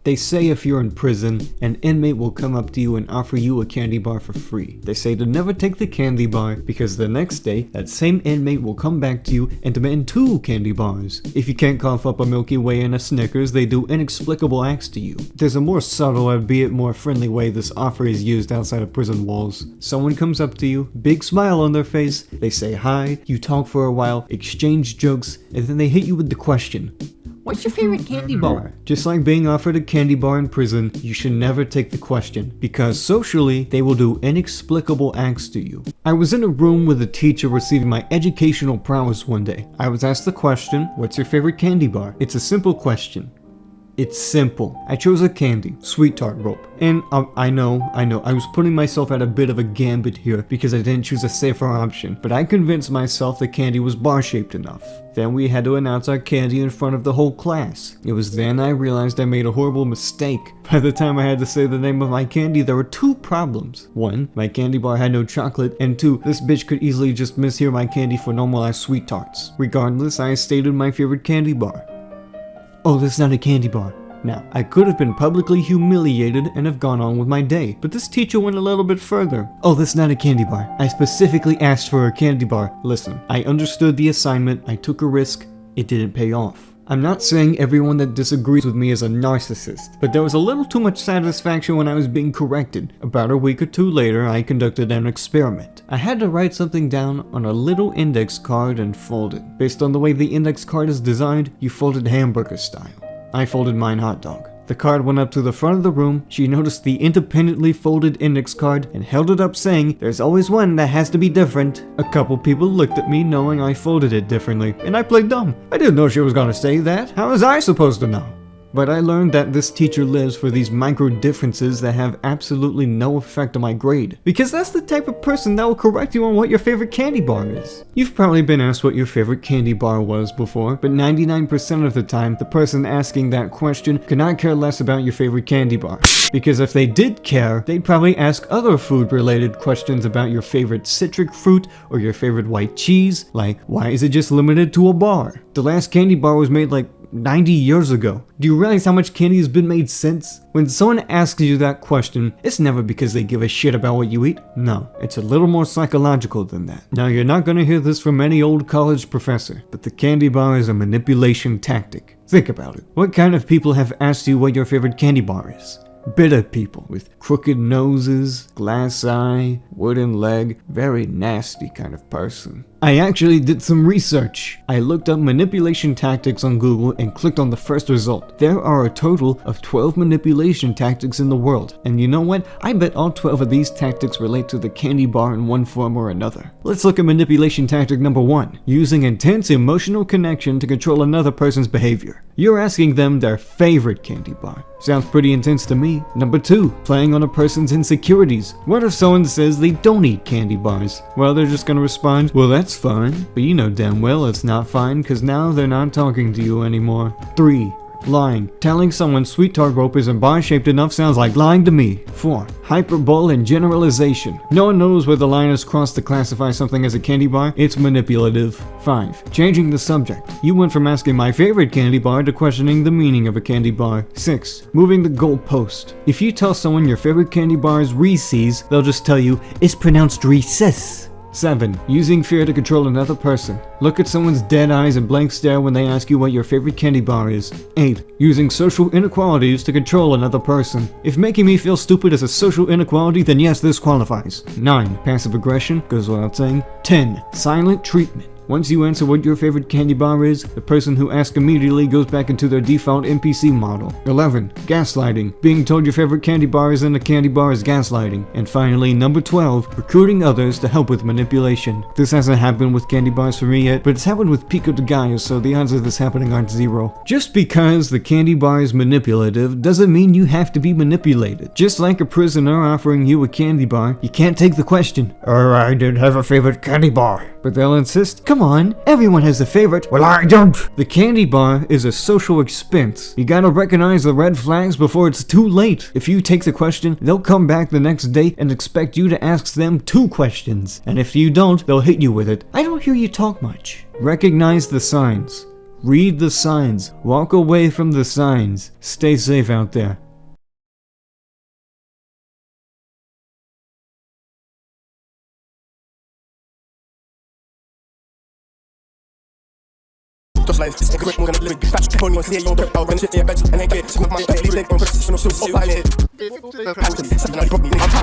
They say if you're in prison, an inmate will come up to you and offer you a candy bar for free. They say to never take the candy bar because the next day, that same inmate will come back to you and demand 2 candy bars. If you can't cough up a Milky Way and a Snickers, they do inexplicable acts to you. There's a more subtle, albeit more friendly way this offer is used outside of prison walls. Someone comes up to you, big smile on their face, they say hi, you talk for a while, exchange jokes, and then they hit you with the question, "What's your favorite candy bar?" Just like being offered a candy bar in prison, you should never take the question, because socially, they will do inexplicable acts to you. I was in a room with a teacher receiving my educational prowess one day. I was asked the question, "What's your favorite candy bar?" It's a simple question. It's simple. I chose a candy, sweet tart rope. And I know, I was putting myself at a bit of a gambit here because I didn't choose a safer option, but I convinced myself the candy was bar-shaped enough. Then we had to announce our candy in front of the whole class. It was then I realized I made a horrible mistake. By the time I had to say the name of my candy, there were 2 problems. 1, my candy bar had no chocolate, and 2, this bitch could easily just mishear my candy for normalized sweet tarts. Regardless, I stated my favorite candy bar. "Oh, that's not a candy bar." Now, I could have been publicly humiliated and have gone on with my day, but this teacher went a little bit further. "Oh, that's not a candy bar. I specifically asked for a candy bar." Listen, I understood the assignment, I took a risk, it didn't pay off. I'm not saying everyone that disagrees with me is a narcissist, but there was a little too much satisfaction when I was being corrected. About a week or 2 later, I conducted an experiment. I had to write something down on a little index card and fold it. Based on the way the index card is designed, you fold it hamburger style. I folded mine hot dog. The card went up to the front of the room, she noticed the independently folded index card and held it up saying, "There's always one that has to be different." A couple people looked at me knowing I folded it differently, and I played dumb. I didn't know she was gonna say that. How was I supposed to know? But I learned that this teacher lives for these micro differences that have absolutely no effect on my grade. Because that's the type of person that will correct you on what your favorite candy bar is. You've probably been asked what your favorite candy bar was before, but 99% of the time, the person asking that question could not care less about your favorite candy bar. Because if they did care, they'd probably ask other food-related questions about your favorite citric fruit or your favorite white cheese, like, why is it just limited to a bar? The last candy bar was made like 90 years ago. Do you realize how much candy has been made since? When someone asks you that question, it's never because they give a shit about what you eat. No, it's a little more psychological than that. Now, you're not gonna hear this from any old college professor, but the candy bar is a manipulation tactic. Think about it. What kind of people have asked you what your favorite candy bar is? Bitter people with crooked noses, glass eye, wooden leg, very nasty kind of person. I actually did some research. I looked up manipulation tactics on Google and clicked on the first result. There are a total of 12 manipulation tactics in the world. And you know what? I bet all 12 of these tactics relate to the candy bar in one form or another. Let's look at manipulation tactic number 1. Using intense emotional connection to control another person's behavior. You're asking them their favorite candy bar. Sounds pretty intense to me. Number 2. Playing on a person's insecurities. What if someone says they don't eat candy bars? Well, they're just gonna respond, "Well, that's fine." But you know damn well it's not fine, because now they're not talking to you anymore. 3. Lying. Telling someone sweet tart rope isn't bar-shaped enough sounds like lying to me. 4. Hyperbole and generalization. No one knows where the line is crossed to classify something as a candy bar. It's manipulative. 5. Changing the subject. You went from asking my favorite candy bar to questioning the meaning of a candy bar. 6. Moving the goalpost. If you tell someone your favorite candy bar is Reese's, they'll just tell you, "It's pronounced Reese's." 7. Using fear to control another person. Look at someone's dead eyes and blank stare when they ask you what your favorite candy bar is. 8. Using social inequalities to control another person. If making me feel stupid is a social inequality, then yes, this qualifies. 9. Passive aggression, goes without saying. 10. Silent treatment. Once you answer what your favorite candy bar is, the person who asks immediately goes back into their default NPC model. 11. Gaslighting. Being told your favorite candy bar isn't a candy bar is gaslighting. And finally, number 12. Recruiting others to help with manipulation. This hasn't happened with candy bars for me yet, but it's happened with Pico de Gallo, so the odds of this happening aren't 0. Just because the candy bar is manipulative doesn't mean you have to be manipulated. Just like a prisoner offering you a candy bar, you can't take the question, "I didn't have a favorite candy bar." But they'll insist, "Come on, everyone has a favorite." "Well, I don't." The candy bar is a social expense. You gotta recognize the red flags before it's too late. If you take the question, they'll come back the next day and expect you to ask them 2 questions. And if you don't, they'll hit you with it. I don't hear you talk much. Recognize the signs. Read the signs. Walk away from the signs. Stay safe out there. Just like this, we're gonna live it. Fast, pony on clear, you don't out when shit, yeah, bench, and then get with my daily leg on position of so violent. Something I probably think I'm